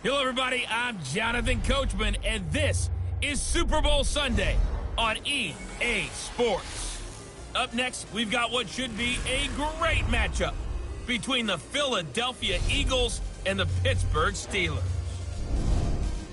Hello, everybody. I'm Jonathan Coachman, and this is Super Bowl Sunday on EA Sports. Up next, we've got what should be a great matchup between the Philadelphia Eagles and the Pittsburgh Steelers.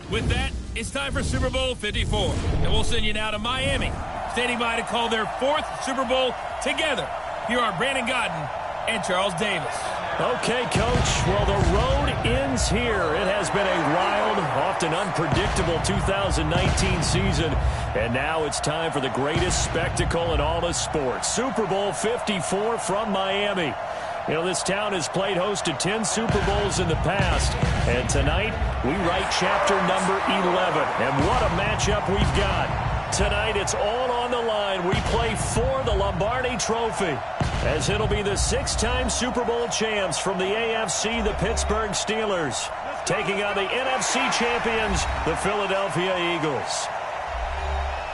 With that, it's time for Super Bowl 54, and we'll send you now to Miami, standing by to call their fourth Super Bowl together. Here are Brandon Godden and Charles Davis. Okay, Coach. Well, the road ends here. It has been a wild, often unpredictable 2019 season. And now it's time for the greatest spectacle in all of sports. Super Bowl 54 from Miami. You know, this town has played host to 10 Super Bowls in the past. And tonight, we write chapter number 11. And what a matchup we've got. Tonight, it's all on the line. We play for the Lombardi Trophy, as it'll be the six-time Super Bowl champs from the AFC, the Pittsburgh Steelers, taking on the NFC champions, the Philadelphia Eagles.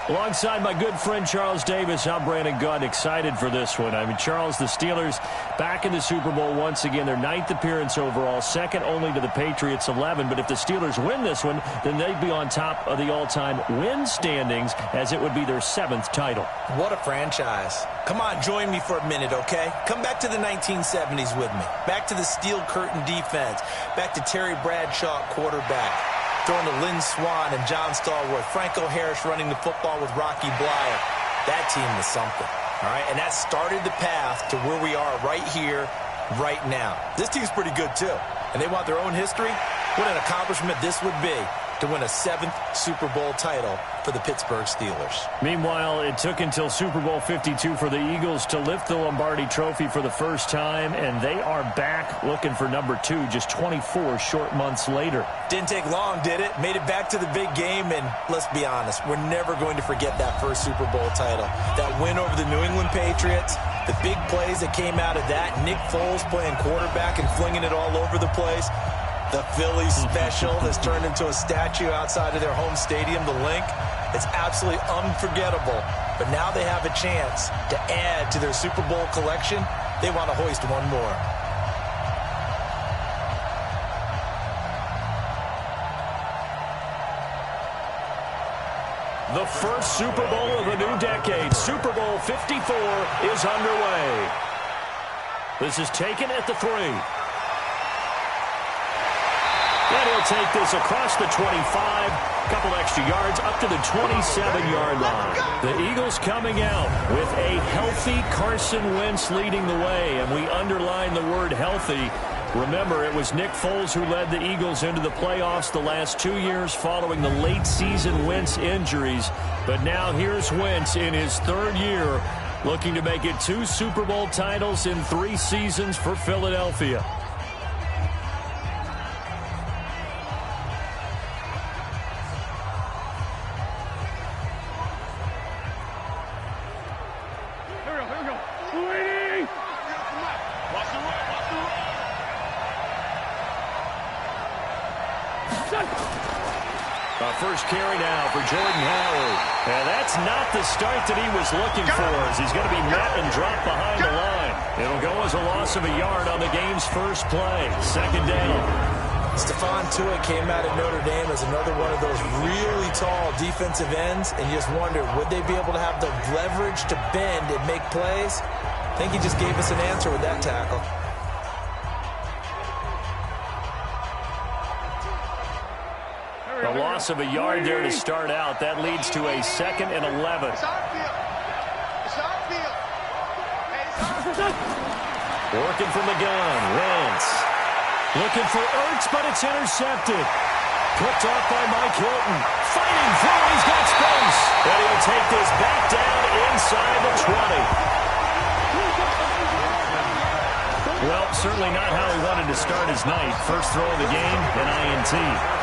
Alongside my good friend Charles Davis, I'm Brandon Gunn, excited for this one. I mean, Charles, the Steelers back in the Super Bowl once again. Their 9th appearance overall, second only to the Patriots' 11. But if the Steelers win this one, then they'd be on top of the all-time win standings, as it would be their 7th title. What a franchise. Come on, join me for a minute, okay? Come back to the 1970s with me. Back to the steel curtain defense. Back to Terry Bradshaw, quarterback. Throwing to Lynn Swann and John Stallworth. Franco Harris running the football with Rocky Bleier. That team was something, all right? And that started the path to where we are right here, right now. This team's pretty good, too. And they want their own history. What an accomplishment this would be to win a 7th Super Bowl title for the Pittsburgh Steelers. Meanwhile, it took until Super Bowl 52 for the Eagles to lift the Lombardi Trophy for the first time, and they are back looking for number 2 just 24 short months later. Didn't take long, did it? Made it back to the big game, and let's be honest, we're never going to forget that first Super Bowl title. That win over the New England Patriots, the big plays that came out of that, Nick Foles playing quarterback and flinging it all over the place. The Philly special has turned into a statue outside of their home stadium, the Link. It's absolutely unforgettable. But now they have a chance to add to their Super Bowl collection. They want to hoist one more. The first Super Bowl of the new decade, Super Bowl 54, is underway. This is taken at the 3. And he'll take this across the 25, a couple extra yards, up to the 27-yard line. The Eagles coming out with a healthy Carson Wentz leading the way, and we underline the word healthy. Remember, it was Nick Foles who led the Eagles into the playoffs the last 2 years following the late-season Wentz injuries. But now here's Wentz in his 3rd year, looking to make it 2 Super Bowl titles in 3 seasons for Philadelphia. First carry now for Jordan Howard. And that's not the start that he was looking for, as he's going to be met and dropped behind the line. It'll go as a loss of a yard on the game's first play. 2nd down. Stephon Tuitt came out of Notre Dame as another one of those really tall defensive ends, and you just wonder, would they be able to have the leverage to bend and make plays? I think he just gave us an answer with that tackle. A loss of a yard there to start out. That leads to a 2nd and 11. Working from the gun. Wentz. Looking for Ertz, but it's intercepted. Picked off by Mike Hilton. Fighting through. He's got space. And he'll take this back down inside the 20. Well, certainly not how he wanted to start his night. First throw of the game, an INT.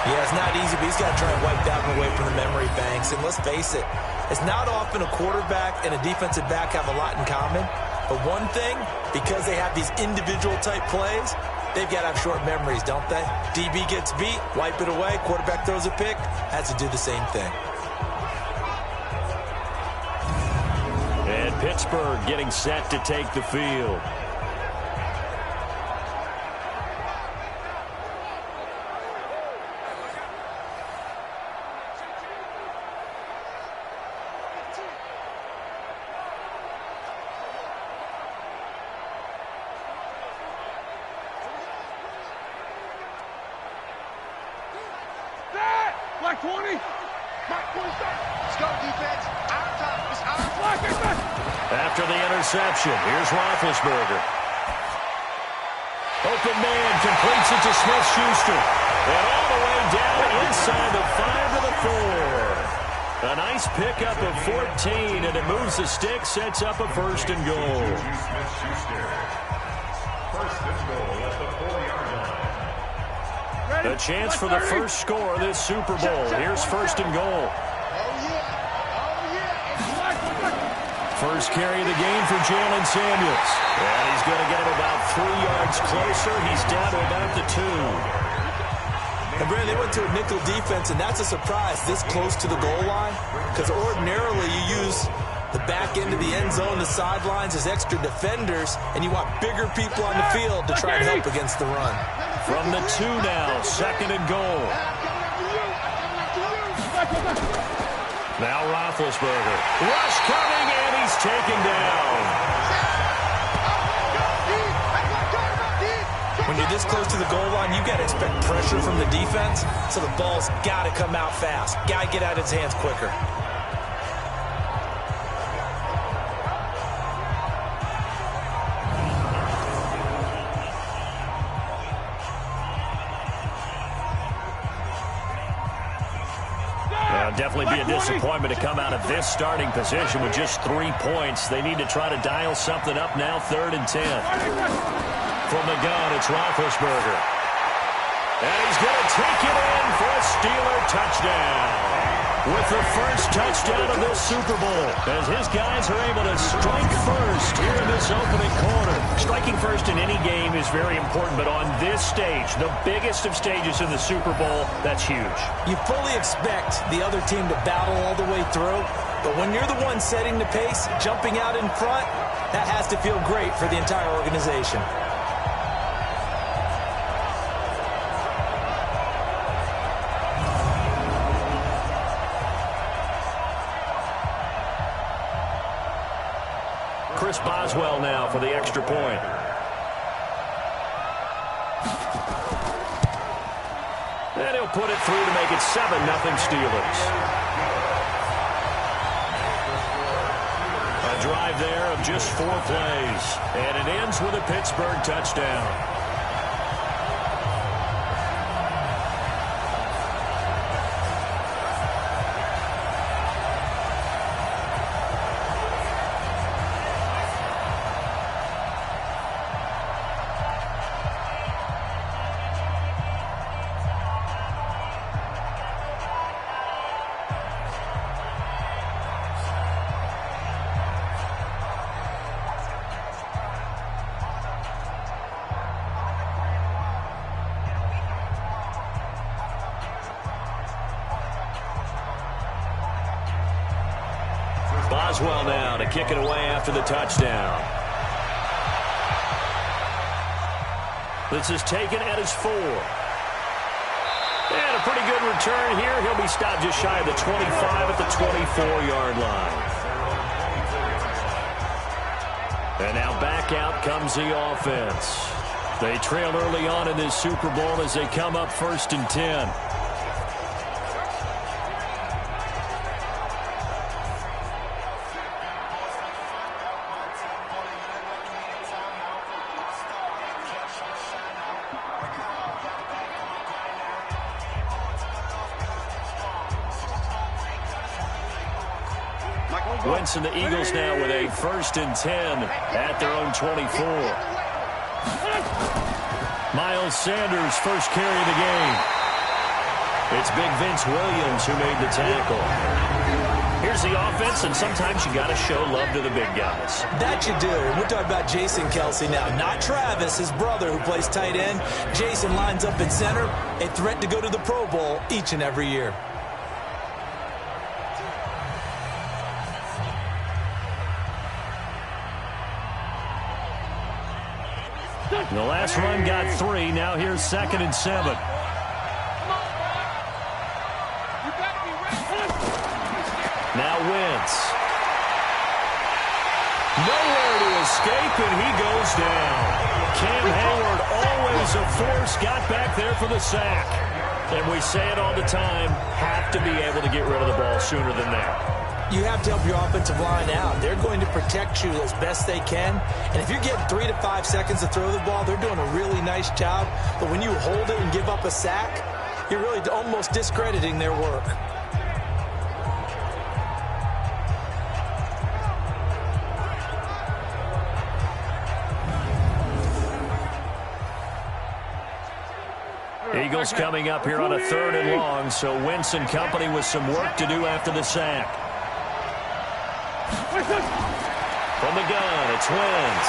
Yeah, it's not easy, but he's got to try and wipe that one away from the memory banks. And let's face it, it's not often a quarterback and a defensive back have a lot in common. But one thing, because they have these individual type plays, they've got to have short memories, don't they? DB gets beat, wipe it away, quarterback throws a pick, has to do the same thing. And Pittsburgh getting set to take the field. Black 20. Black 20. Let's go, defense. Our time. It's our time. After the interception, here's Roethlisberger. Open man completes it to Smith-Schuster. And all the way down inside the 5 to the 4. A nice pickup of 14, and it moves the stick, sets up a first and goal. First and goal at the 4-yard line. A chance for the first score of this Super Bowl. Here's first and goal. First carry of the game for Jalen Samuels. And he's going to get him about 3 yards closer. He's down to about the 2. And Brandon, they went to a nickel defense, and that's a surprise this close to the goal line, because ordinarily you use the back end of the end zone, the sidelines as extra defenders, and you want bigger people on the field to try and help against the run. From the 2 now, second and goal. Now Roethlisberger. Rush coming, and he's taken down. When you're this close to the goal line, you've got to expect pressure from the defense, so the ball's got to come out fast. Got to get out of his hands quicker. Definitely be a disappointment to come out of this starting position with just 3 points. They need to try to dial something up now, 3rd and 10. From the gun, it's Roethlisberger. And he's going to take it in for a Steeler touchdown. With the first touchdown of this Super Bowl, as his guys are able to strike first here in this opening quarter. Striking first in any game is very important, but on this stage, the biggest of stages in the Super Bowl, that's huge. You fully expect the other team to battle all the way through, but when you're the one setting the pace, jumping out in front, that has to feel great for the entire organization. Chris Boswell now for the extra point. And he'll put it through to make it 7-0 Steelers. A drive there of just 4 plays. And it ends with a Pittsburgh touchdown. Boswell now to kick it away after the touchdown. This is taken at his 4. And a pretty good return here. He'll be stopped just shy of the 25 at the 24-yard line. And now back out comes the offense. They trail early on in this Super Bowl as they come up 1st and 10. Wentz and the Eagles now with a 1st and 10 at their own 24. Miles Sanders, first carry of the game. It's big Vince Williams who made the tackle. Here's the offense, and sometimes you got to show love to the big guys. That you do. We're talking about Jason Kelce now, not Travis, his brother, who plays tight end. Jason lines up at center, a threat to go to the Pro Bowl each and every year. The last run got 3. Now here's 2nd and 7. Now Wentz. Nowhere to escape, and he goes down. Cam Hayward, always a force, got back there for the sack. And we say it all the time, have to be able to get rid of the ball sooner than that. You have to help your offensive line out. They're going to protect you as best they can. And if you're getting 3 to 5 seconds to throw the ball, they're doing a really nice job. But when you hold it and give up a sack, you're really almost discrediting their work. Eagles coming up here on a 3rd and long, so Wentz and company with some work to do after the sack. From the gun, it's Wentz.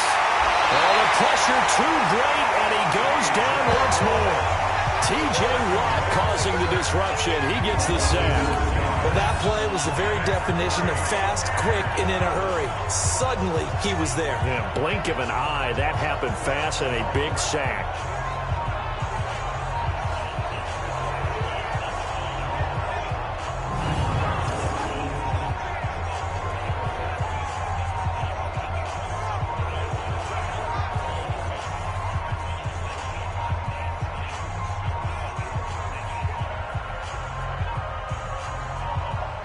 Oh, the pressure too great, and he goes down once more. T.J. Watt causing the disruption. He gets the sack. Well, that play was the very definition of fast, quick, and in a hurry. Suddenly, he was there. Yeah, blink of an eye, that happened fast, and a big sack.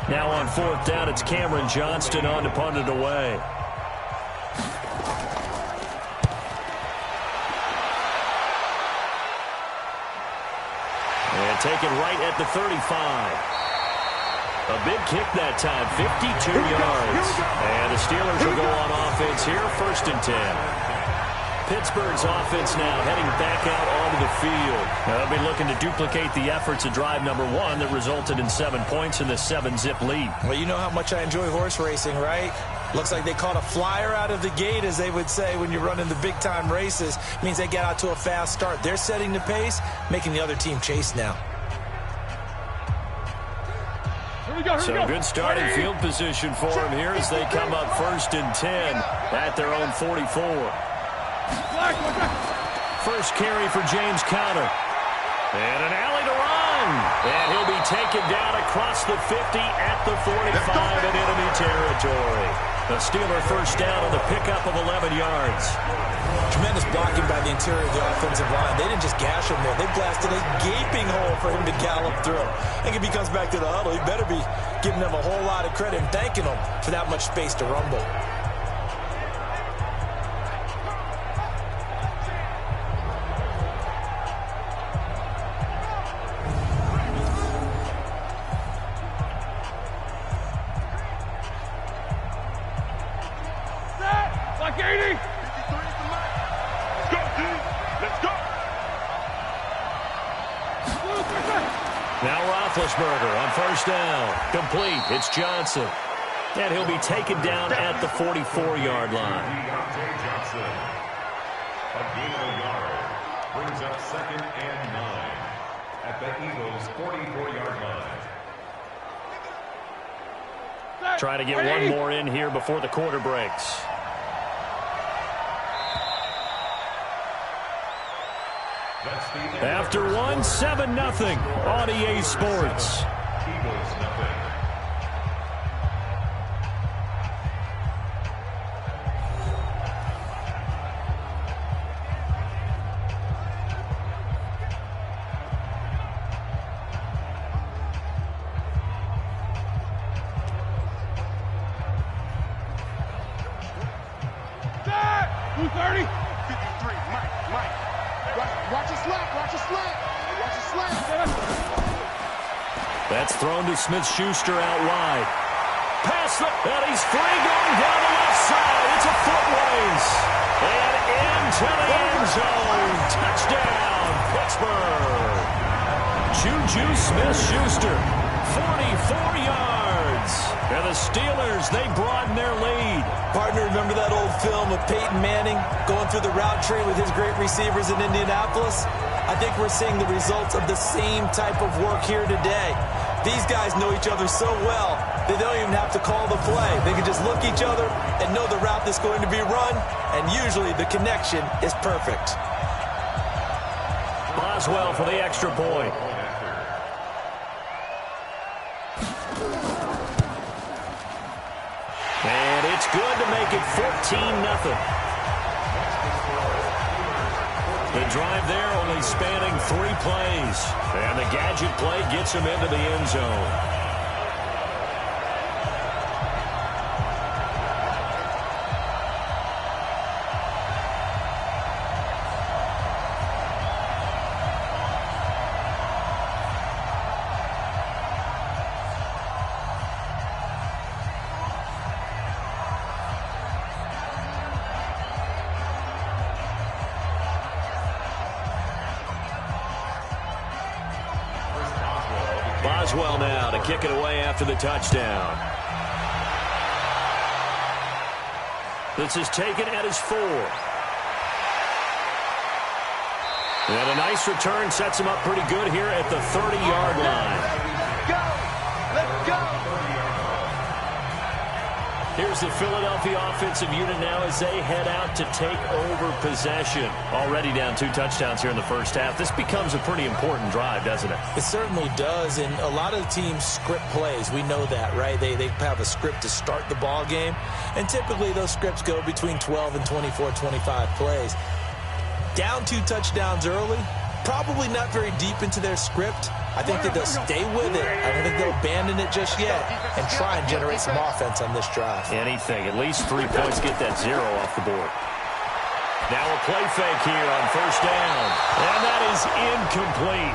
Now on 4th down, it's Cameron Johnston on to punt it away. And taken right at the 35. A big kick that time, 52 yards. And the Steelers will go on offense here, 1st and 10. Pittsburgh's offense now heading back out onto the field. They'll be looking to duplicate the efforts of drive number 1 that resulted in 7 points in the 7-zip lead. Well, you know how much I enjoy horse racing, right? Looks like they caught a flyer out of the gate, as they would say when you're running the big-time races. Means they get out to a fast start. They're setting the pace, making the other team chase now. So good starting field position for them here as they come up 1st and 10 at their own 44. First carry for James Conner. And an alley to run. And he'll be taken down across the 50 at the 45 in enemy territory. The Steeler first down on the pickup of 11 yards. Tremendous blocking by the interior of the offensive line. They didn't just gash him there. They blasted a gaping hole for him to gallop through. I think if he comes back to the huddle, he better be giving them a whole lot of credit and thanking them for that much space to rumble. Now Roethlisberger on 1st down. Complete. It's Johnson. And he'll be taken down at the 44-yard line. Johnson. A gain of a yard. Brings up 2nd and 9 at the Eagles' 44-yard line. Trying to get one more in here before the quarter breaks. After one, 7-0 on EA Sports. Eagles nothing. That's thrown to Smith-Schuster out wide. Pass, and he's free going down the left side. It's a foot race. And into the end zone. Touchdown, Pittsburgh. Juju Smith-Schuster, 44 yards. And the Steelers, they broaden their lead. Partner, remember that old film of Peyton Manning going through the route tree with his great receivers in Indianapolis? I think we're seeing the results of the same type of work here today. These guys know each other so well, they don't even have to call the play. They can just look each other and know the route that's going to be run, and usually the connection is perfect. Boswell for the extra point. And it's good to make it 14-0. The drive there only spanning 3 plays. And the gadget play gets him into the end zone. Boswell now to kick it away after the touchdown. This is taken at his 4. And a nice return sets him up pretty good here at the 30-yard line. Let's go! Here's the Philadelphia offensive unit now as they head out to take over possession. Already down 2 touchdowns here in the first half. This becomes a pretty important drive, doesn't it? It certainly does, and a lot of teams script plays. We know that, right? They have a script to start the ball game, and typically those scripts go between 12 and 24, 25 plays. Down 2 touchdowns early, probably not very deep into their script. I think that they'll stay with it. I don't think they'll abandon it just yet and try and generate some offense on this drive. Anything. At least 3 points, get that 0 off the board. Now a play fake here on first down. And that is incomplete.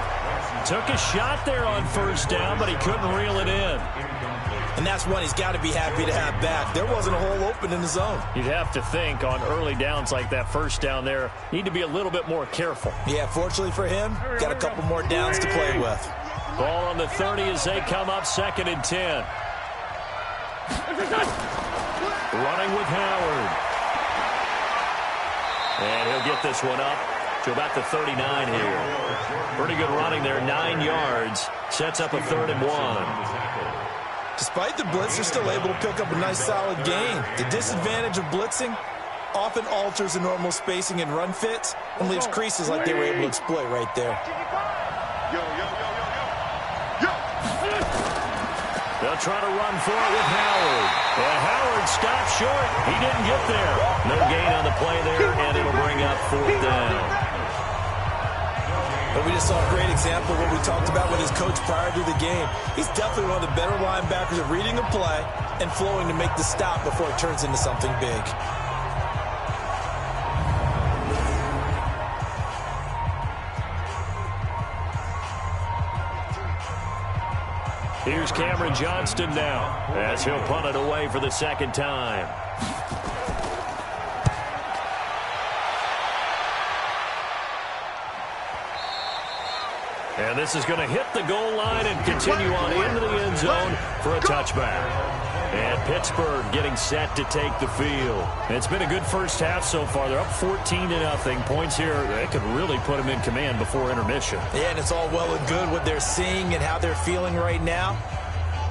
Took a shot there on first down, but he couldn't reel it in. And that's one he's got to be happy to have back. There wasn't a hole open in the zone. You'd have to think on early downs like that first down there, need to be a little bit more careful. Yeah, fortunately for him, got a couple more downs to play with. Ball on the 30 as they come up 2nd and 10. Running with Howard. And he'll get this one up to about the 39 here. Pretty good running there, 9 yards. Sets up a 3rd and 1. Despite the blitz, they're still able to pick up a nice solid gain. The disadvantage of blitzing often alters the normal spacing and run fits and leaves creases like they were able to exploit right there. They'll try to run for it with Howard. And Howard stopped short. He didn't get there. No gain on the play there, and it'll bring up 4th down. But we just saw a great example of what we talked about with his coach prior to the game. He's definitely one of the better linebackers at reading a play and flowing to make the stop before it turns into something big. Here's Cameron Johnston now as he'll punt it away for the 2nd time. And this is going to hit the goal line and continue on into the end zone for a touchback. And Pittsburgh getting set to take the field. It's been a good first half so far. They're up 14-0. Points here, they could really put them in command before intermission. Yeah, and it's all well and good what they're seeing and how they're feeling right now.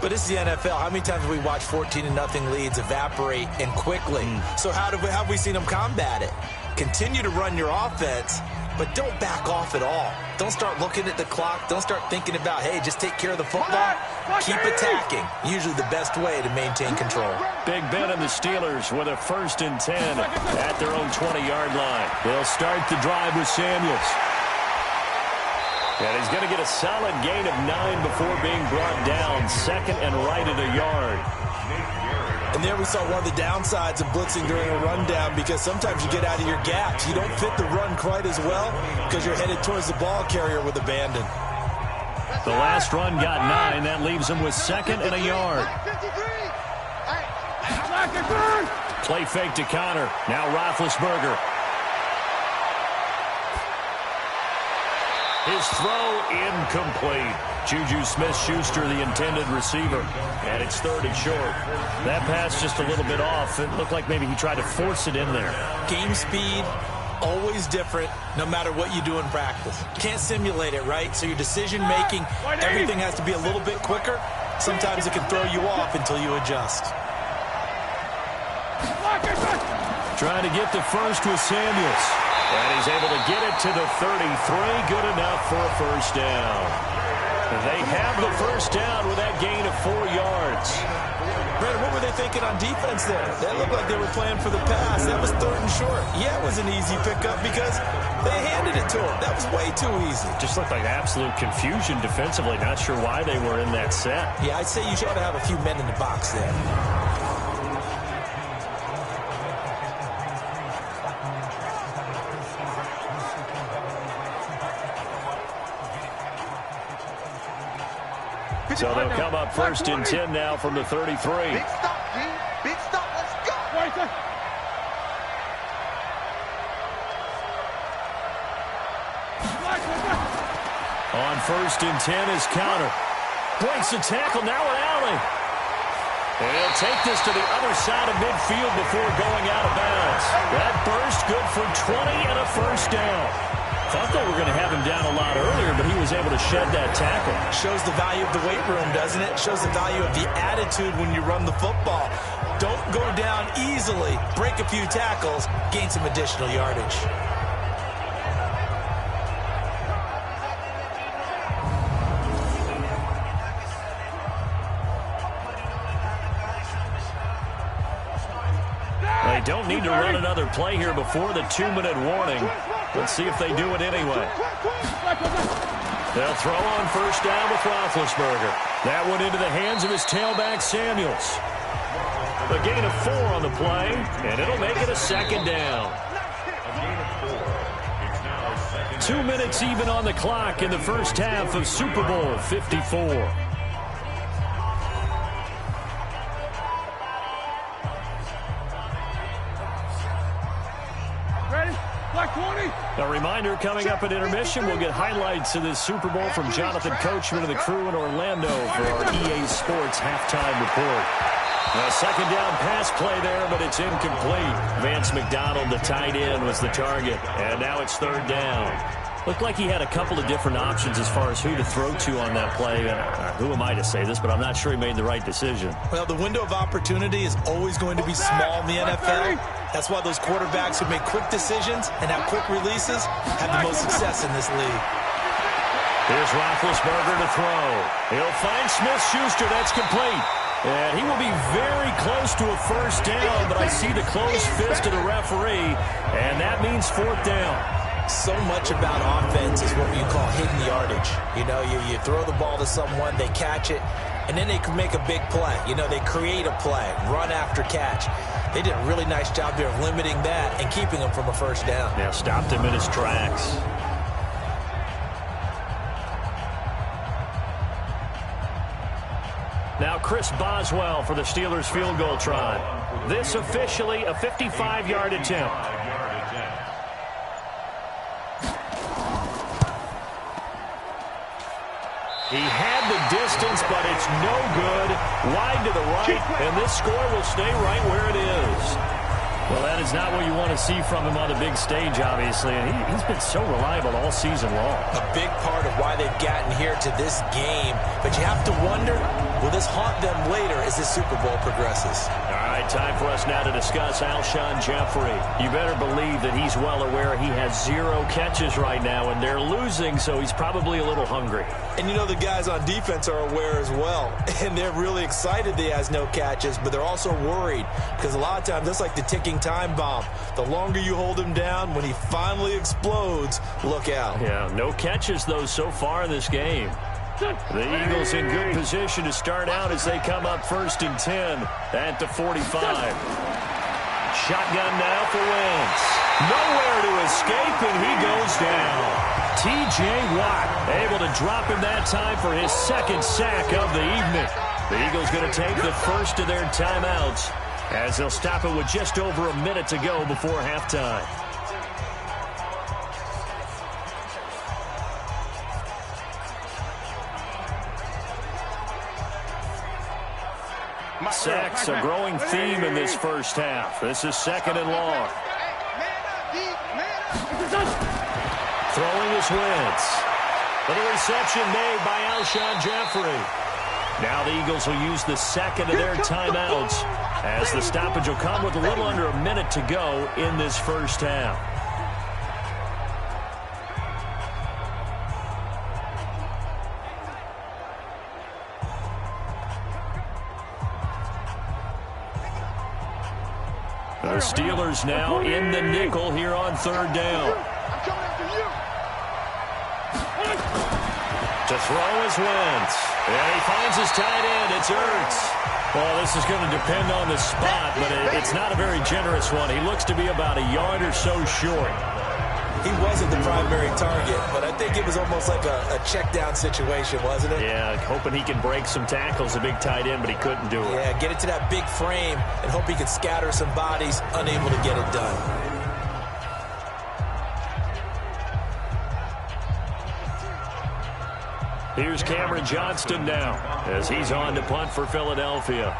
But it's the NFL. How many times have we watched 14-0 leads evaporate and quickly? So how have we seen them combat it? Continue to run your offense, but don't back off at all. Don't start looking at the clock. Don't start thinking about, hey, just take care of the football. Keep attacking. Usually the best way to maintain control. Big Ben and the Steelers with a 1st and 10 at their own 20-yard line. They'll start the drive with Samuels. And he's going to get a solid gain of 9 before being brought down. 2nd and right at a yard. And there we saw one of the downsides of blitzing during a rundown, because sometimes you get out of your gaps. You don't fit the run quite as well because you're headed towards the ball carrier with abandon. The last run got 9. That leaves him with 2nd and a yard. Play fake to Connor. Now Roethlisberger. His throw incomplete. Juju Smith-Schuster, the intended receiver. And it's 3rd and short. That pass just a little bit off. It looked like maybe he tried to force it in there. Game speed, always different, no matter what you do in practice. You can't simulate it, right? So your decision-making, everything has to be a little bit quicker. Sometimes it can throw you off until you adjust. Trying to get the first with Samuels. And he's able to get it to the 33. Good enough for a 1st down. They have the first down with that gain of 4 yards. Brandon, what were they thinking on defense there? That looked like they were playing for the pass. That was 3rd and short. Yeah, it was an easy pickup because they handed it to him. That was way too easy. Just looked like absolute confusion defensively. Not sure why they were in that set. Yeah, I'd say you ought to have a few men in the box there. So they'll come up 1st and 10 now from the 33. Big stop, D. Big stop. Let's go. On 1st and 10 is counter. Breaks the tackle. Now an alley. And he'll take this to the other side of midfield before going out of bounds. That burst good for 20 and a first down. Thought they were going to have him down a lot earlier, but he was able to shed that tackle. Shows the value of the weight room, doesn't it? Shows the value of the attitude when you run the football. Don't go down easily. Break a few tackles. Gain some additional yardage. They don't need to run another play here before the 2-minute warning. Let's see if they do it anyway. They'll throw on first down with Roethlisberger. That went into the hands of his tailback, Samuels. A gain of 4 on the play, and it'll make it a 2nd down. 2 minutes even on the clock in the first half of Super Bowl 54. A reminder, coming up at intermission, we'll get highlights of this Super Bowl from Jonathan Coachman and the crew in Orlando for our EA Sports halftime report. A 2nd down pass play there, but it's incomplete. Vance McDonald, the tight end, was the target, and now it's 3rd down. Looked like he had a couple of different options as far as who to throw to on that play. Who am I to say this, but I'm not sure he made the right decision. Well, the window of opportunity is always going to be small in the NFL. That's why those quarterbacks who make quick decisions and have quick releases have the most success in this league. Here's Roethlisberger to throw. He'll find Smith-Schuster. That's complete. And he will be very close to a first down, but I see the closed fist of the referee, and that means 4th down. So much about offense is what you call hidden yardage. You know, you throw the ball to someone, they catch it, and then they can make a big play. You know, they create a play, run after catch. They did a really nice job there of limiting that and keeping him from a first down. Yeah, stopped him in his tracks. Now Chris Boswell for the Steelers field goal try. This officially a 55-yard attempt. He had the distance, but it's no good. Wide to the right, and this score will stay right where it is. Well, that is not what you want to see from him on the big stage, obviously, and he's been so reliable all season long. A big part of why they've gotten here to this game, but you have to wonder, will this haunt them later as this Super Bowl progresses? All right, time for us now to discuss Alshon Jeffrey. You better believe that he's well aware he has 0 catches right now, and they're losing, so he's probably a little hungry. And you know the guys on defense are aware as well, and they're really excited that he has no catches, but they're also worried because a lot of times that's like the ticking time bomb. The longer you hold him down, when he finally explodes, look out. Yeah, no catches, though, so far in this game. The Eagles in good position to start out as they come up 1st and 10 at the 45. Shotgun now for Wentz. Nowhere to escape, and he goes down. T.J. Watt able to drop him that time for his 2nd sack of the evening. The Eagles going to take the first of their timeouts as they'll stop it with just over a minute to go before halftime. Sacks, a growing theme in this first half. This is 2nd and long. Throwing is Wentz. For the reception made by Alshon Jeffrey. Now the Eagles will use the 2nd of their timeouts as the stoppage will come with a little under a minute to go in this first half. The Steelers now in the nickel here on third down. To throw is Wentz. And he finds his tight end. It's Ertz. Well, this is going to depend on the spot, but it's not a very generous one. He looks to be about a yard or so short. He wasn't the primary target, but I think it was almost like a check-down situation, wasn't it? Yeah, hoping he can break some tackles, a big tight end, but he couldn't do it. Yeah, get it to that big frame and hope he could scatter some bodies, unable to get it done. Here's Cameron Johnston now as he's on to punt for Philadelphia.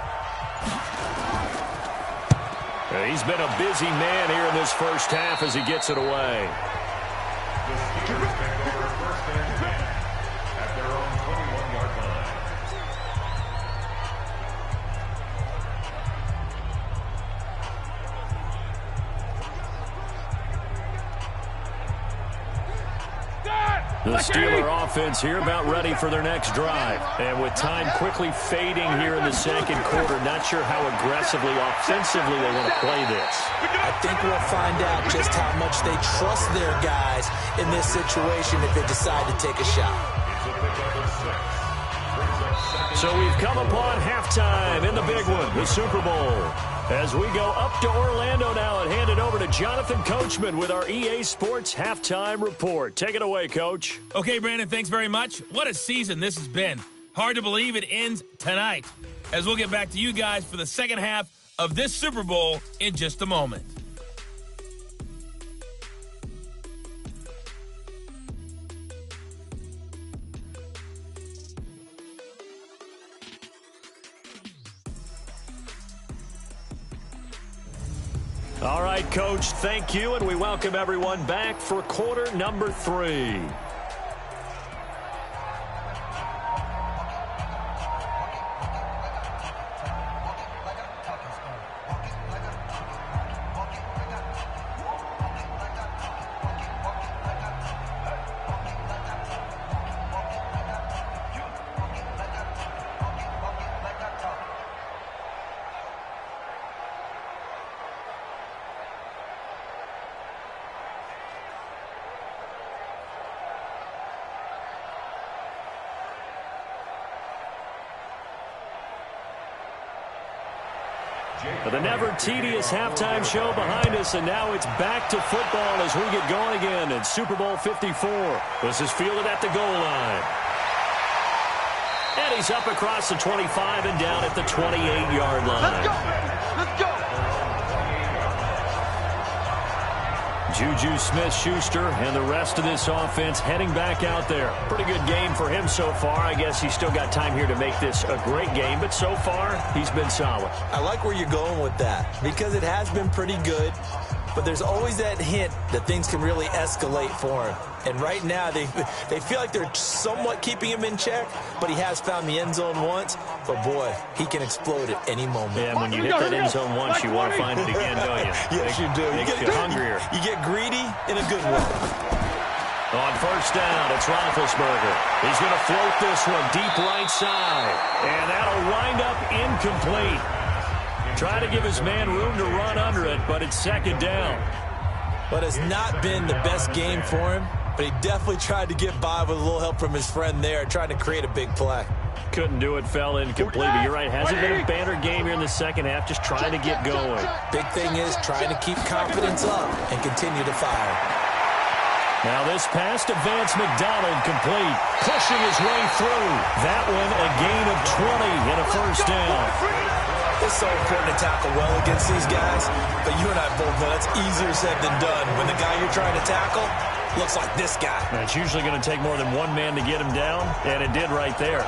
He's been a busy man here in this first half as he gets it away. The Steelers take over first and 10 at their own 21-yard line. The Steeler offense here about ready for their next drive. And with time quickly fading here in the second quarter, not sure how aggressively, offensively they want to play this. I think we'll find out just how much they trust their guys in this situation if they decide to take a shot. So we've come upon halftime in the big one, the Super Bowl. As we go up to Orlando now and hand it over to Jonathan Coachman with our EA Sports Halftime Report. Take it away, Coach. Okay, Brandon, thanks very much. What a season this has been. Hard to believe it ends tonight, as we'll get back to you guys for the second half of this Super Bowl in just a moment. All right, Coach, thank you, and we welcome everyone back for quarter number 3. The never-tedious halftime show behind us, and now it's back to football as we get going again in Super Bowl 54. This is fielded at the goal line. And he's up across the 25 and down at the 28-yard line. Let's go! Let's go! Juju Smith-Schuster and the rest of this offense heading back out there. Pretty good game for him so far. I guess he's still got time here to make this a great game, but so far, he's been solid. I like where you're going with that, because it has been pretty good, but there's always that hint that things can really escalate for him. And right now, they feel like they're somewhat keeping him in check, but he has found the end zone once. But, boy, he can explode at any moment. Yeah, when you hit that end zone once, you want to find it again, don't you? Yes, you do. You get hungrier. You get greedy in a good way. On first down, it's Roethlisberger. He's going to float this one deep right side. And that'll wind up incomplete. Try to give his man room to run under it, but it's second down. But it's not been the best game for him. But he definitely tried to get by with a little help from his friend there, trying to create a big play. Couldn't do it, fell incomplete. But you're right, hasn't been a banner game here in the second half, just trying to get going. Big thing is trying to keep confidence up and continue to fire. Now this pass to Vance McDonald complete, pushing his way through. That one a gain of 20 and a first down. It's so important to tackle well against these guys, but you and I both know that's easier said than done. When the guy you're trying to tackle looks like this guy. And it's usually going to take more than one man to get him down, and it did right there.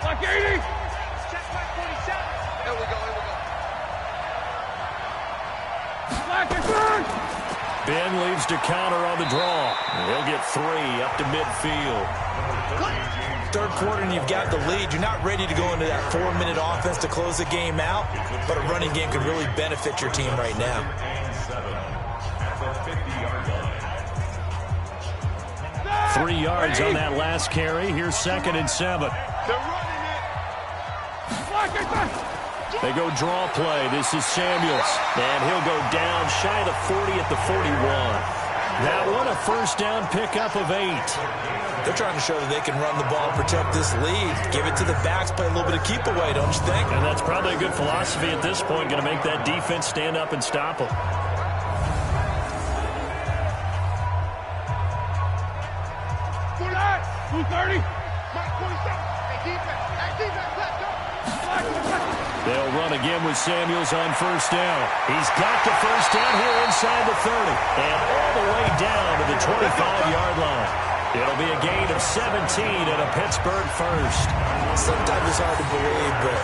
Like 80! Check back 47. There we go, Ben leaves to counter on the draw. And he'll get 3 up to midfield. third quarter and you've got the lead, you're not ready to go into that 4-minute offense to close the game out, but a running game could really benefit your team right now. 3 yards on that last carry. Here's 2nd and 7. They go draw play. This is Samuels. And he'll go down shy of the 40 at the 41. That one a first down pickup of 8. They're trying to show that they can run the ball, protect this lead. Give it to the backs, play a little bit of keep away, don't you think? And that's probably a good philosophy at this point. Going to make that defense stand up and stop them. They'll run again with Samuels on first down. He's got the first down here inside the 30. And all the way down to the 25-yard line. It'll be a gain of 17 and a Pittsburgh first. Sometimes it's hard to believe, but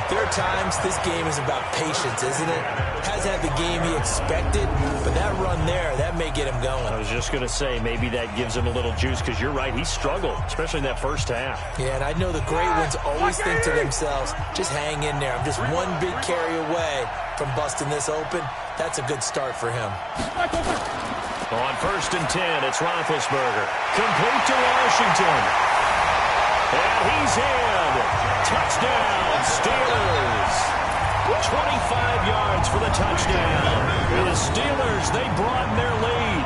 there are times this game is about patience, isn't it? Hasn't had the game he expected, but that run there, that may get him going. I was just going to say, maybe that gives him a little juice, because you're right, he struggled, especially in that first half. Yeah, and I know the great ones always think to themselves, just hang in there. I'm just one big carry away from busting this open. That's a good start for him. On 1st and 10, it's Roethlisberger. Complete to Washington. And he's in. Touchdown, Steelers. 25 yards for the touchdown. And the Steelers, they broaden their lead.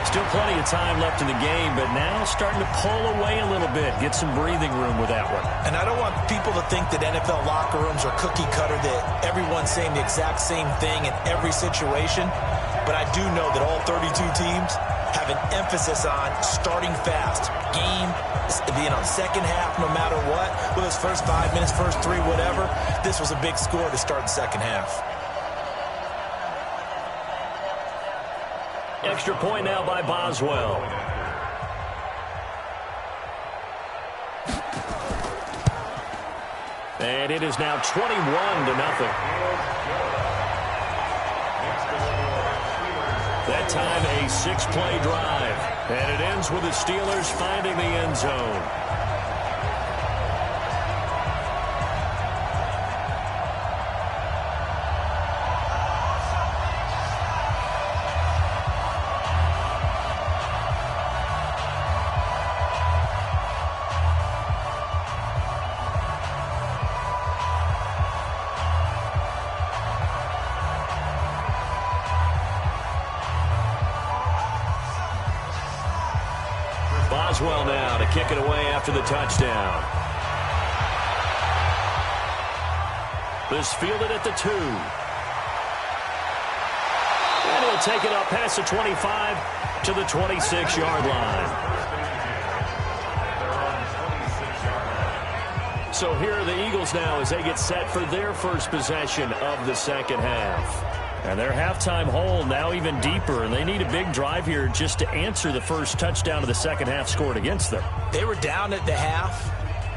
Still plenty of time left in the game, but now starting to pull away a little bit. Get some breathing room with that one. And I don't want people to think that NFL locker rooms are cookie cutter, that everyone's saying the exact same thing in every situation. But I do know that all 32 teams have an emphasis on starting fast. Game being on second half no matter what. Whether it's first 5 minutes, first 3, whatever. This was a big score to start the second half. Extra point now by Boswell. And it is now 21-0. That time a 6-play drive. And it ends with the Steelers finding the end zone. Boswell now to kick it away after the touchdown. This fielded at the 2. And he'll take it up past the 25 to the 26-yard line. So here are the Eagles now as they get set for their first possession of the second half. And their halftime hole now even deeper, and they need a big drive here just to answer the first touchdown of the second half scored against them. They were down at the half.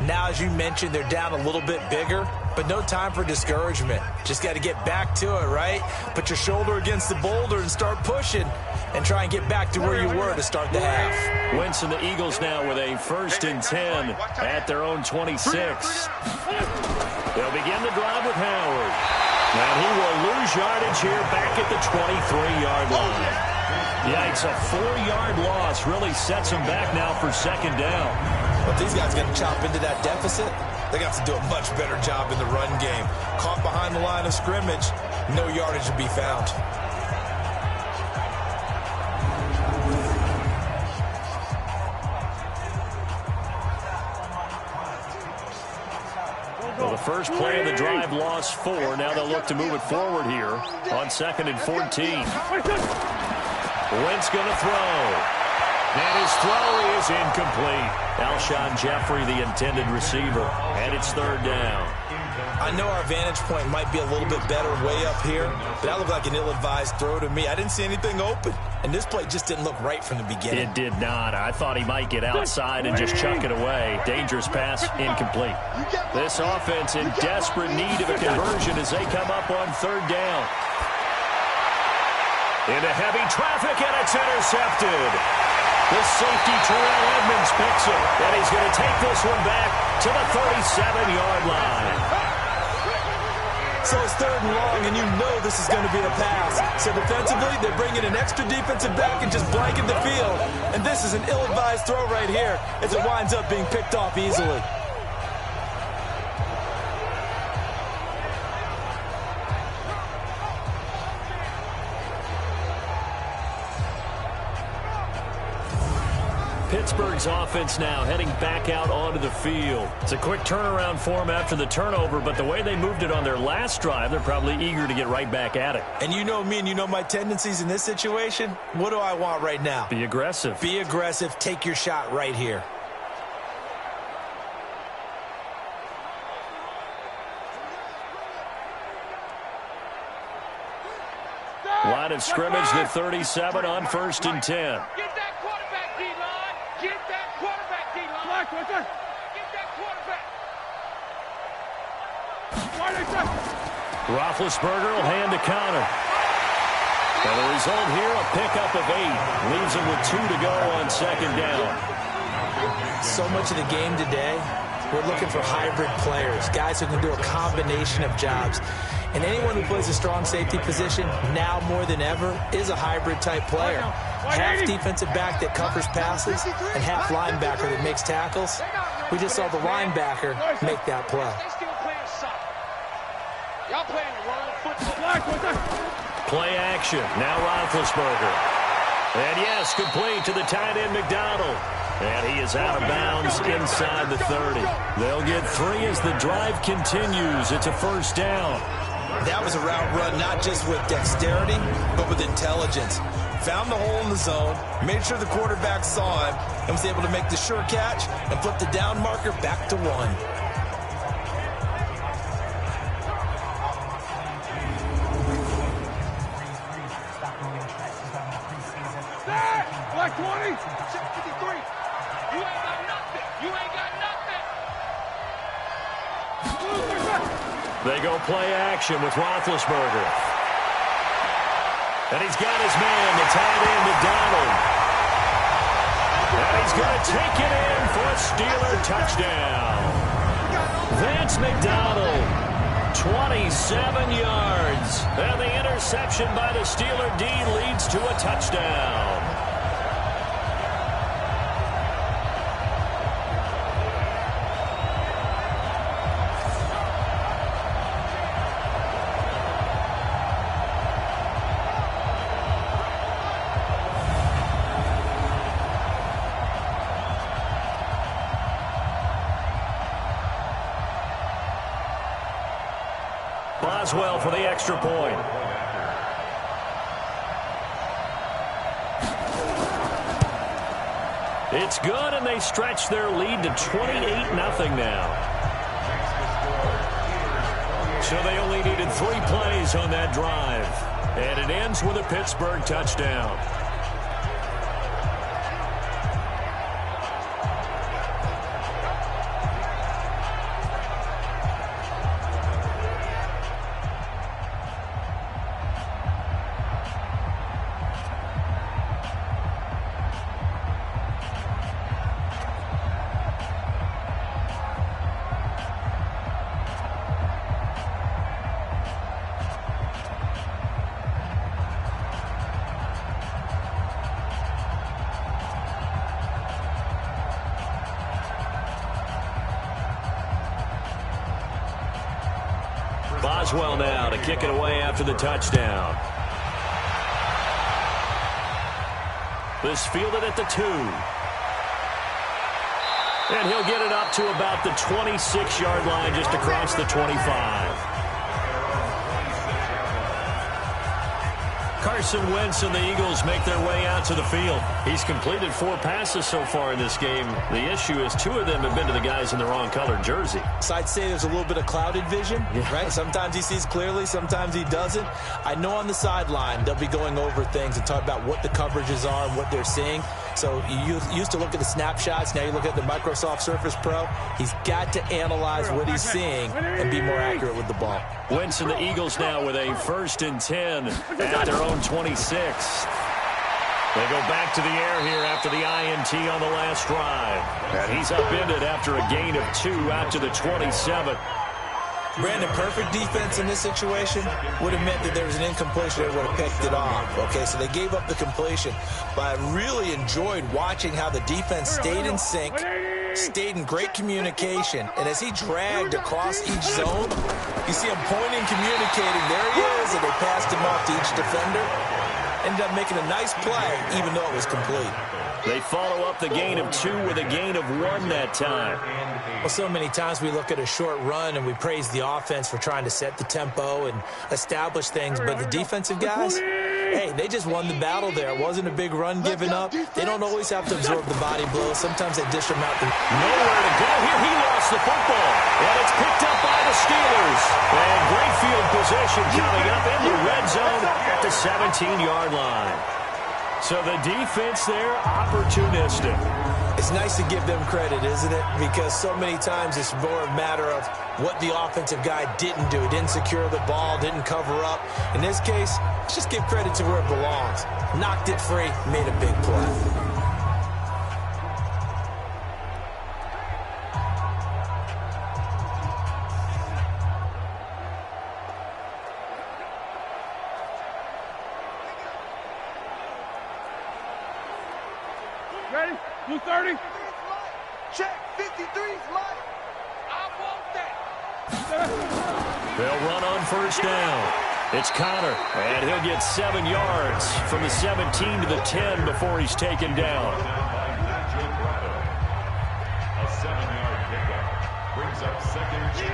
Now, as you mentioned, they're down a little bit bigger, but no time for discouragement. Just got to get back to it, right? Put your shoulder against the boulder and start pushing and try and get back to where you were to start the half. Wentz and the Eagles now with a 1st and 10 at their own 26. They'll begin the drive with Howard. And he will lose yardage here back at the 23-yard line. Yikes, a 4-yard loss really sets him back now for second down. But these guys going to chop into that deficit. They got to do a much better job in the run game. Caught behind the line of scrimmage, no yardage to be found. Well, the first play of the drive lost 4. Now they'll look to move it forward here on 2nd and 14. Wentz going to throw. And his throw is incomplete. Alshon Jeffrey, the intended receiver. And it's 3rd down. I know our vantage point might be a little bit better way up here, but that looked like an ill-advised throw to me. I didn't see anything open, and this play just didn't look right from the beginning. It did not. I thought he might get outside and just chuck it away. Dangerous pass, incomplete. This offense in desperate need of a conversion as they come up on 3rd down. Into heavy traffic, and it's intercepted. The safety, Terrell Edmonds, picks him. And he's going to take this one back to the 37-yard line. So it's 3rd and long, and you know this is going to be a pass. So defensively, they're bringing an extra defensive back and just blanket the field. And this is an ill-advised throw right here as it winds up being picked off easily. Pittsburgh's offense now heading back out onto the field. It's a quick turnaround for them after the turnover, but the way they moved it on their last drive, they're probably eager to get right back at it. And you know me and you know my tendencies in this situation. What do I want right now? Be aggressive. Be aggressive. Take your shot right here. Line of scrimmage, the 37 on 1st and 10. Get that quarterback, D-line. Get that quarterback, D-line. Get that quarterback. Roethlisberger will hand to Connor. And the result here, a pickup of 8. Leaves him with 2 to go on 2nd down. So much of the game today, we're looking for hybrid players, guys who can do a combination of jobs. And anyone who plays a strong safety position, now more than ever, is a hybrid-type player. Half defensive back that covers passes and half linebacker that makes tackles. We just saw the linebacker make that play. Y'all playing the wrong football. Play action. Now Roethlisberger. And yes, complete to the tight end McDonald. And he is out of bounds inside the 30. They'll get 3 as the drive continues. It's a 1st down. That was a route run not just with dexterity, but with intelligence. Found the hole in the zone, made sure the quarterback saw him, and was able to make the sure catch and flip the down marker back to 1. Black 20. 653. You ain't got nothing. You ain't got nothing. They go play action with Roethlisberger. And he's got his man, the tight end, McDonald. And he's going to take it in for a Steeler touchdown. Vance McDonald, 27 yards. And the interception by the Steeler D leads to a touchdown. Boswell for the extra point. It's good, and they stretch their lead to 28-0 now. So they only needed 3 plays on that drive. And it ends with a Pittsburgh touchdown. Boswell now to kick it away after the touchdown. This fielded at the 2. And he'll get it up to about the 26-yard line just across the 25. Carson Wentz and the Eagles make their way out to the field. He's completed 4 passes so far in this game. The issue is 2 of them have been to the guys in the wrong colored jersey. So I'd say there's a little bit of clouded vision, right? Sometimes he sees clearly, sometimes he doesn't. I know on the sideline they'll be going over things and talk about what the coverages are and what they're seeing. So you used to look at the snapshots. Now you look at the Microsoft Surface Pro. He's got to analyze what he's seeing and be more accurate with the ball. Wentz and the Eagles now with a 1st and 10 at their own 26. They go back to the air here after the INT on the last drive. And he's upended after a gain of 2 out to the 27. Brandon, perfect defense in this situation would have meant that there was an incompletion that would have picked it off. Okay, so they gave up the completion. But I really enjoyed watching how the defense stayed in sync, stayed in great communication. And as he dragged across each zone, you see him pointing, communicating. There he is, and they passed him off to each defender. Ended up making a nice play, even though it was complete. They follow up the gain of 2 with a gain of 1 that time. Well, so many times we look at a short run and we praise the offense for trying to set the tempo and establish things, but the defensive guys, hey, they just won the battle there. It wasn't a big run given up. They don't always have to absorb the body blows. Sometimes they dish them out. Nowhere to go here. He lost the football, and it's picked up by the Steelers. And great field position coming up in the red zone at the 17-yard line. So the defense there, opportunistic. It's nice to give them credit, isn't it? Because so many times it's more a matter of what the offensive guy didn't do. He didn't secure the ball, didn't cover up. In this case, let's just give credit to where it belongs. Knocked it free, made a big play. Ready? Blue 30. Check. 53's mine. I want that. They'll run on first down. It's Connor, and he'll get 7 yards from the 17 to the 10 before he's taken down. A 7-yard pickup brings up 2nd and 3.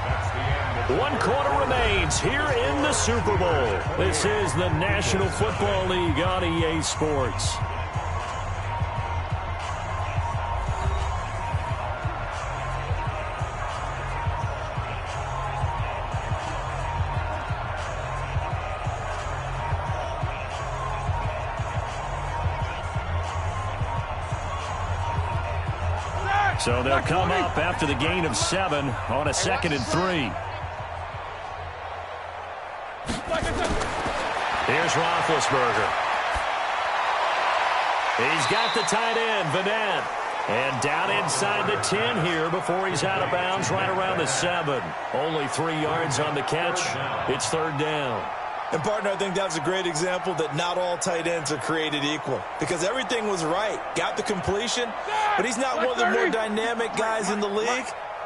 That's the end. 1 quarter remains here in the Super Bowl. This is the National Football League on EA Sports. So they'll come up after the gain of 7 on a 2nd and 3. Here's Roethlisberger. He's got the tight end, Vanette. And down inside the 10 here before he's out of bounds right around the 7. Only 3 yards on the catch. It's 3rd down. And, partner, I think that's a great example that not all tight ends are created equal. Because everything was right. Got the completion, but he's not one of the more dynamic guys in the league.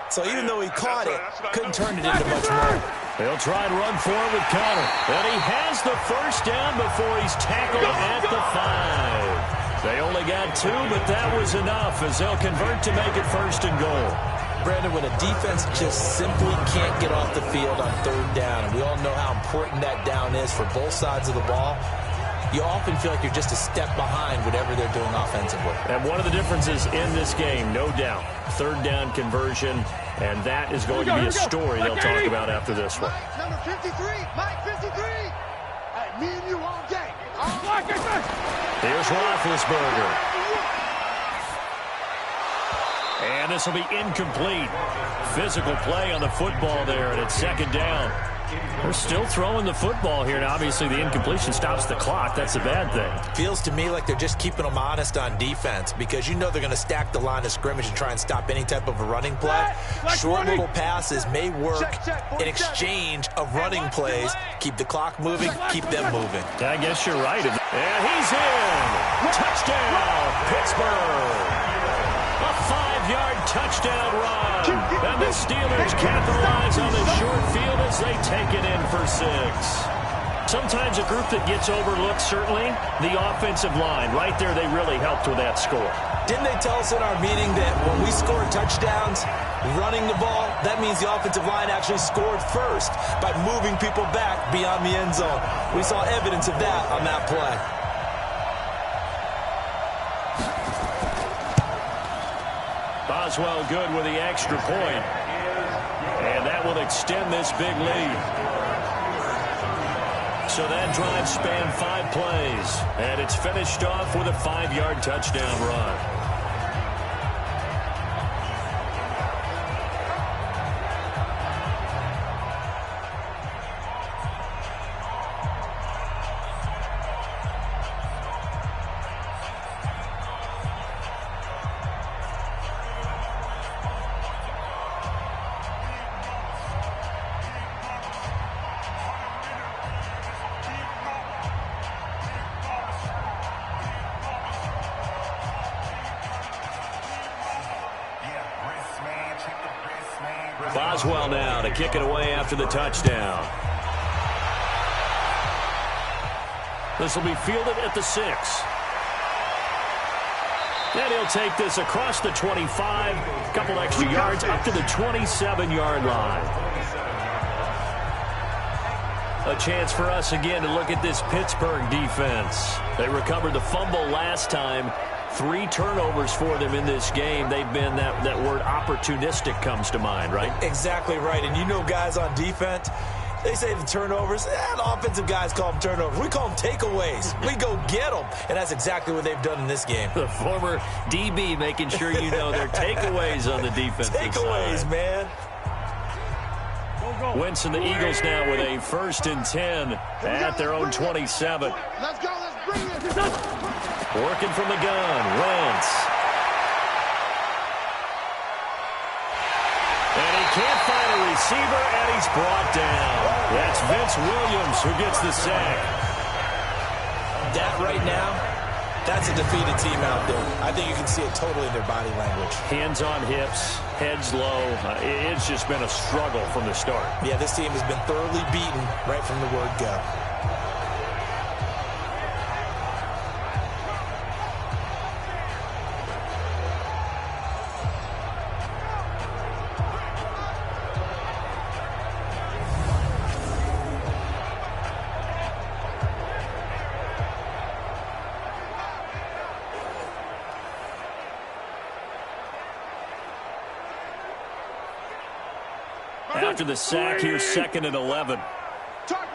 So even though he caught it, couldn't turn it into much more. They'll try and run for it with Connor. And he has the first down before he's tackled at the 5. They only got 2, but that was enough as they'll convert to make it 1st and goal. Brandon, when a defense just simply can't get off the field on 3rd down, and we all know how important that down is for both sides of the ball, you often feel like you're just a step behind whatever they're doing offensively. And one of the differences in this game, no doubt, 3rd down conversion, and that is going to be a story they'll talk about after this one. Mike, number 53. Mike, 53. Hey, me and you all day. Here's Roethlisberger. And this will be incomplete. Physical play on the football there, and it's 2nd down. They're still throwing the football here, and obviously the incompletion stops the clock. That's a bad thing. Feels to me like they're just keeping them honest on defense because you know they're going to stack the line of scrimmage and try and stop any type of a running play. Short little passes may work in exchange of running plays. Keep the clock moving, keep them moving. I guess you're right. And he's in. Touchdown, Pittsburgh. A 5-yard touchdown run. And the Steelers capitalize on the short field as they take it in for 6. Sometimes a group that gets overlooked, certainly, the offensive line. Right there, they really helped with that score. Didn't they tell us in our meeting that when we score touchdowns running the ball, that means the offensive line actually scored first by moving people back beyond the end zone? We saw evidence of that on that play. Boswell good with the extra point. And that will extend this big lead. So that drive spanned 5 plays. And it's finished off with a 5-yard touchdown run. Boswell now to kick it away after the touchdown. This will be fielded at the 6. And he'll take this across the 25, a couple extra yards up to the 27-yard line. A chance for us again to look at this Pittsburgh defense. They recovered the fumble last time. 3 turnovers for them in this game. They've been, that word opportunistic comes to mind, right? Exactly right. And you know guys on defense, they say the turnovers, the offensive guys call them turnovers. We call them takeaways. We go get them. And that's exactly what they've done in this game. The former DB making sure you know their takeaways on the defensive takeaways, side. Man. Wentz and the Eagles now with a 1st and 10 at their own 27. Let's go. Let's bring it. Working from the gun. Wentz. And he can't find a receiver, and he's brought down. That's Vince Williams who gets the sack. That right now, that's a defeated team out there. I think you can see it totally in their body language. Hands on hips, heads low. It's just been a struggle from the start. Yeah, this team has been thoroughly beaten right from the word go. After the sack, here's 2nd and 11. Target.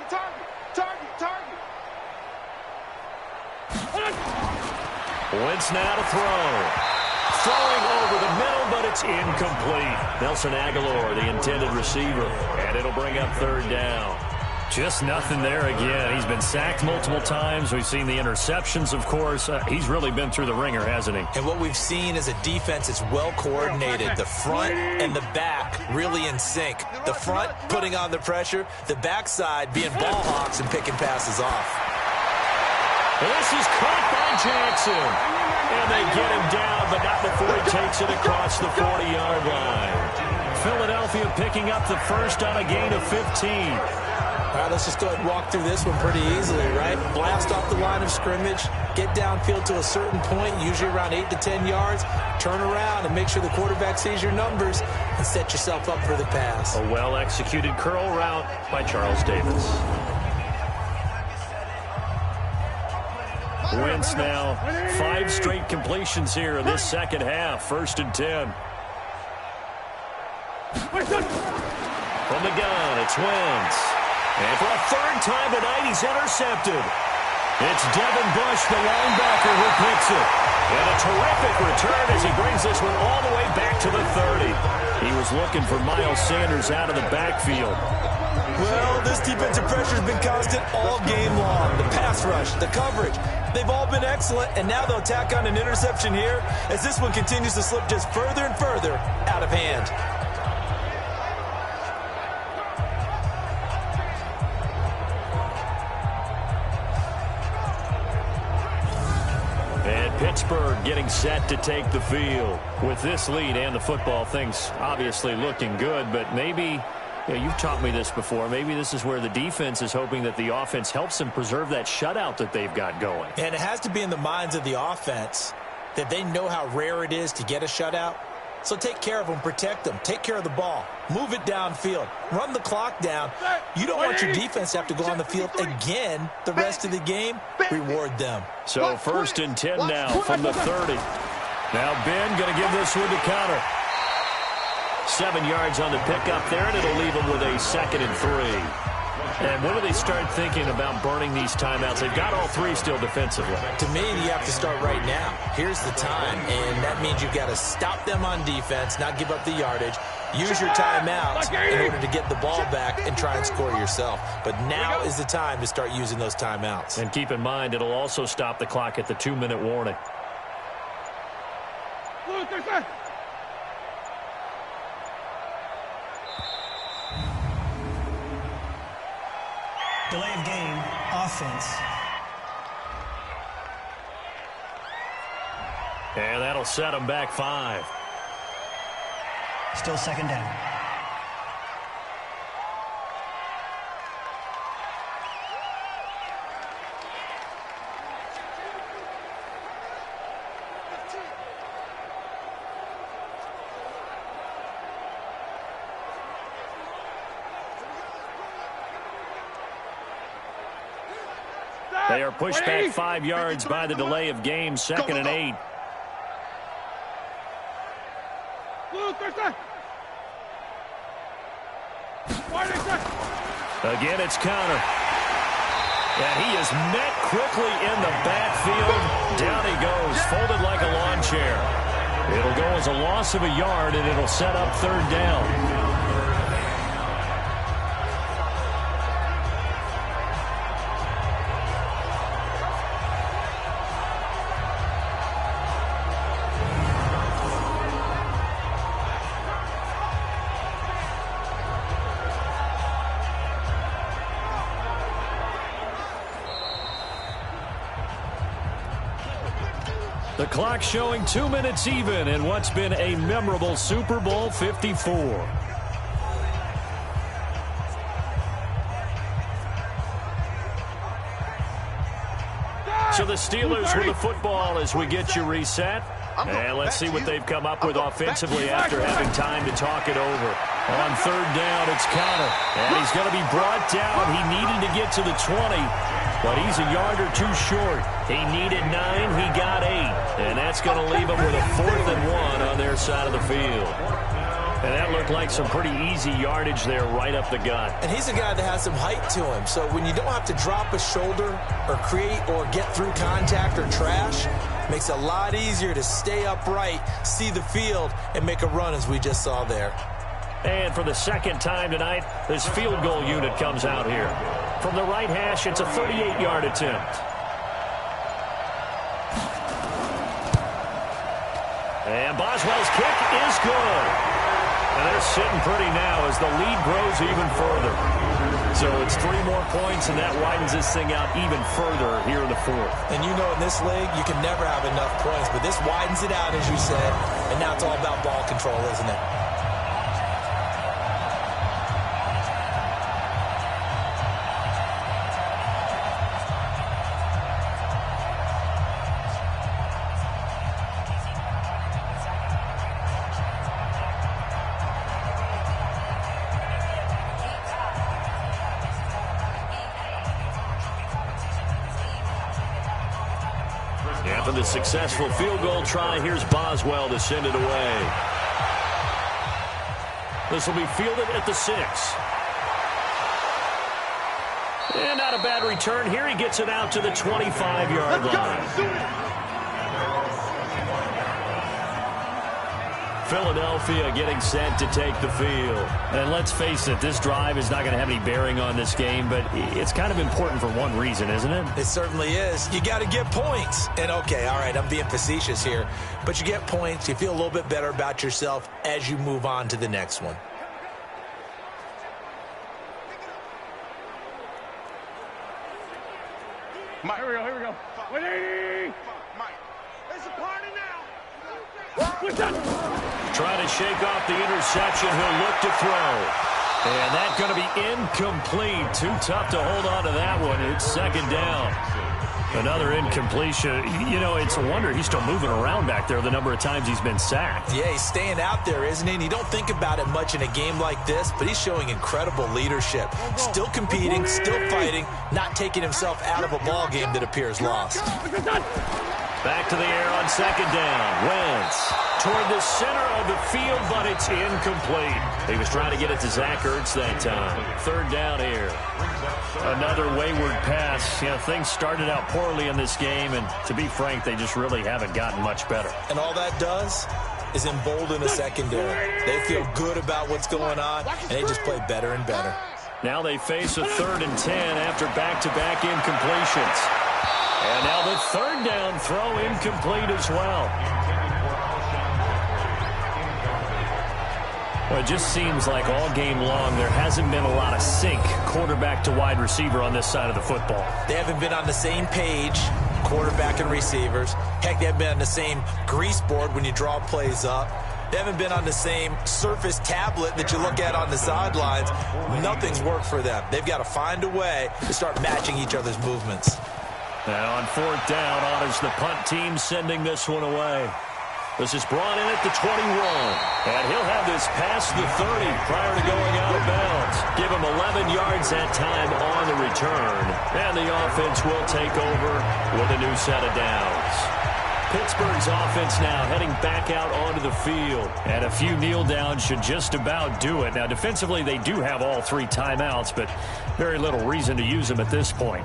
Wentz now to throw. Throwing over the middle, but it's incomplete. Nelson Aguilar, the intended receiver, and it'll bring up 3rd down. Just nothing there again. He's been sacked multiple times. We've seen the interceptions, of course. He's really been through the ringer, hasn't he? And what we've seen is a defense that's well coordinated. The front and the back really in sync. The front putting on the pressure. The backside being ball hawks and picking passes off. This is caught by Jackson. And they get him down, but not before he takes it across the 40-yard line. Philadelphia picking up the 1st on a gain of 15. All right, let's just go ahead and walk through this one pretty easily, right? Blast off the line of scrimmage, get downfield to a certain point, usually around 8 to 10 yards, turn around and make sure the quarterback sees your numbers and set yourself up for the pass. A well-executed curl route by Charles Davis. Wentz now 5 straight completions here in this second half. 1st and 10. From the gun, it's Wentz. And for a 3rd time tonight, he's intercepted. It's Devin Bush, the linebacker, who picks it. And a terrific return as he brings this one all the way back to the 30. He was looking for Miles Sanders out of the backfield. Well, this defensive pressure has been constant all game long. The pass rush, the coverage, they've all been excellent. And now they'll tack on an interception here as this one continues to slip just further and further out of hand. Pittsburgh getting set to take the field. With this lead and the football, things obviously looking good, but maybe, you've taught me this before, maybe this is where the defense is hoping that the offense helps them preserve that shutout that they've got going. And it has to be in the minds of the offense that they know how rare it is to get a shutout. So take care of them, protect them, take care of the ball, move it downfield, run the clock down. You don't want your defense to have to go on the field again the rest of the game. Reward them. So 1st and 10 now from the 30. Now Ben going to give this one to Connor. 7 yards on the pickup there, and it'll leave him with a 2nd and 3. And when do they start thinking about burning these timeouts? They've got all 3 still defensively. To me, you have to start right now. Here's the time, and that means you've got to stop them on defense, not give up the yardage. Use your timeouts in order to get the ball back and try and score yourself. But now is the time to start using those timeouts. And keep in mind, it'll also stop the clock at the 2-minute warning. Delay of game, offense. And that'll set them back 5. Still 2nd down. They are pushed back 5 yards by the delay of game, 2nd and 8. Again, it's Connor. And he is met quickly in the backfield. Down he goes, folded like a lawn chair. It'll go as a loss of a yard, and it'll set up 3rd down. The clock showing 2 minutes even in what's been a memorable Super Bowl 54. So the Steelers with the football as we get you reset. And let's see what they've come up with offensively after having time to talk it over. On 3rd down, it's Connor. And he's going to be brought down. He needed to get to the 20, but he's a yard or 2 short. He needed 9, he got 8. And that's going to leave him with a 4th and 1 on their side of the field. And that looked like some pretty easy yardage there right up the gut. And he's a guy that has some height to him. So when you don't have to drop a shoulder or create or get through contact or trash, makes it a lot easier to stay upright, see the field, and make a run as we just saw there. And for the 2nd time tonight, this field goal unit comes out here. From the right hash, it's a 38-yard attempt. And Boswell's kick is good. And they're sitting pretty now as the lead grows even further. So it's 3 more points, and that widens this thing out even further here in the 4th. And you know in this league, you can never have enough points, but this widens it out, as you said, and now it's all about ball control, isn't it? After the successful field goal try, here's Boswell to send it away. This will be fielded at the 6. And not a bad return. Here he gets it out to the 25-yard line. Philadelphia getting set to take the field. And let's face it, this drive is not going to have any bearing on this game, but it's kind of important for one reason, isn't it? It certainly is. You got to get points. And okay, all right, I'm being facetious here, but you get points, you feel a little bit better about yourself as you move on to the next one. Mike, here we go. 180. Mike, it's a party now. What's that? Trying to shake off the interception. He'll look to throw. And that's going to be incomplete. Too tough to hold on to that one. It's 2nd down. Another incompletion. You know, it's a wonder he's still moving around back there the number of times he's been sacked. Yeah, he's staying out there, isn't he? And you don't think about it much in a game like this, but he's showing incredible leadership. Still competing, still fighting, not taking himself out of a ball game that appears lost. Back to the air on 2nd down. Wentz toward the center of the field, but it's incomplete. He was trying to get it to Zach Ertz that time. 3rd down here. Another wayward pass. You know, things started out poorly in this game, and to be frank, they just really haven't gotten much better. And all that does is embolden a secondary. They feel good about what's going on, and they just play better and better. Now they face a 3rd and 10 after back-to-back incompletions. And now the 3rd down throw incomplete as well. Well, it just seems like all game long there hasn't been a lot of sync quarterback to wide receiver on this side of the football. They haven't been on the same page, quarterback and receivers. Heck, they haven't been on the same grease board when you draw plays up. They haven't been on the same Surface tablet that you look at on the sidelines. Nothing's worked for them. They've got to find a way to start matching each other's movements. Now on 4th down, honors the punt team sending this one away. This is brought in at the 21. And he'll have this past the 30 prior to going out of bounds. Give him 11 yards that time on the return. And the offense will take over with a new set of downs. Pittsburgh's offense now heading back out onto the field. And a few kneel downs should just about do it. Now, defensively, they do have all 3 timeouts, but very little reason to use them at this point.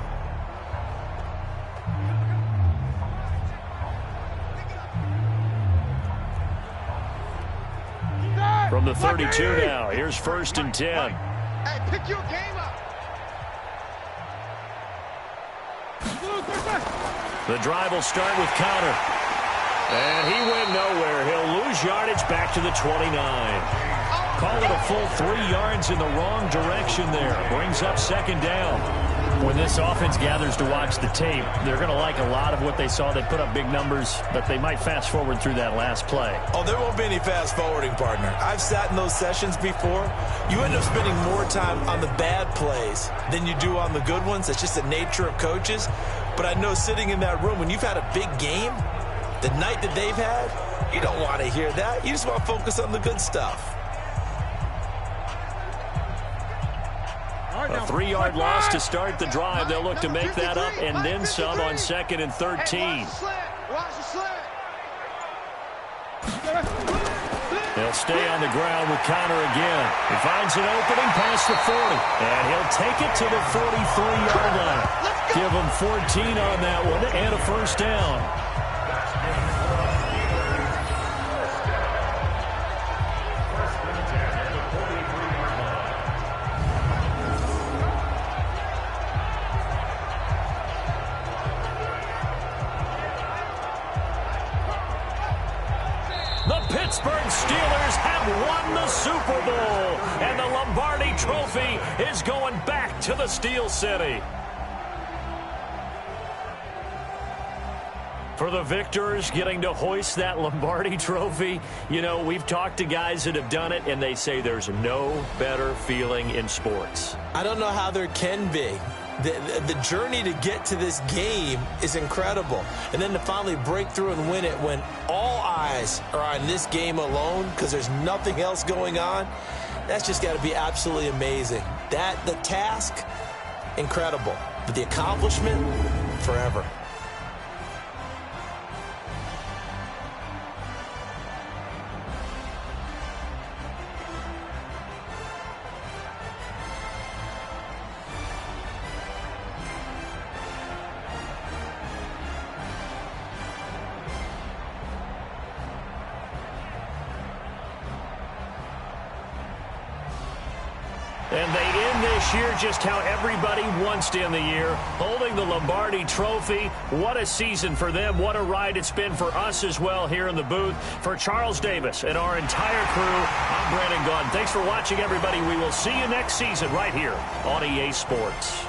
From the 32 now, here's 1st and 10. Hey, pick your game up. The drive will start with Connor. And he went nowhere. He'll lose yardage back to the 29. Call it a full 3 yards in the wrong direction there. Brings up 2nd down. When this offense gathers to watch the tape, they're going to like a lot of what they saw. They put up big numbers, but they might fast forward through that last play. Oh, there won't be any fast forwarding, partner. I've sat in those sessions before. You end up spending more time on the bad plays than you do on the good ones. It's just the nature of coaches. But I know sitting in that room, when you've had a big game, the night that they've had, you don't want to hear that. You just want to focus on the good stuff. A 3-yard loss to start the drive. They'll look to make that up and then some on 2nd and 13. They'll stay on the ground with Connor again. He finds an opening past the 40, and he'll take it to the 43-yard line. Give him 14 on that one and a 1st down. The Pittsburgh Steelers have won the Super Bowl, and the Lombardi Trophy is going back to the Steel City. For the victors getting to hoist that Lombardi Trophy, you know, we've talked to guys that have done it, and they say there's no better feeling in sports. I don't know how there can be. The journey to get to this game is incredible. And then to finally break through and win it when all eyes are on this game alone because there's nothing else going on, that's just got to be absolutely amazing. The task, incredible. But the accomplishment, forever. And they end this year just how everybody wants to end the year, holding the Lombardi Trophy. What a season for them. What a ride it's been for us as well here in the booth. For Charles Davis and our entire crew, I'm Brandon Gaudin. Thanks for watching, everybody. We will see you next season right here on EA Sports.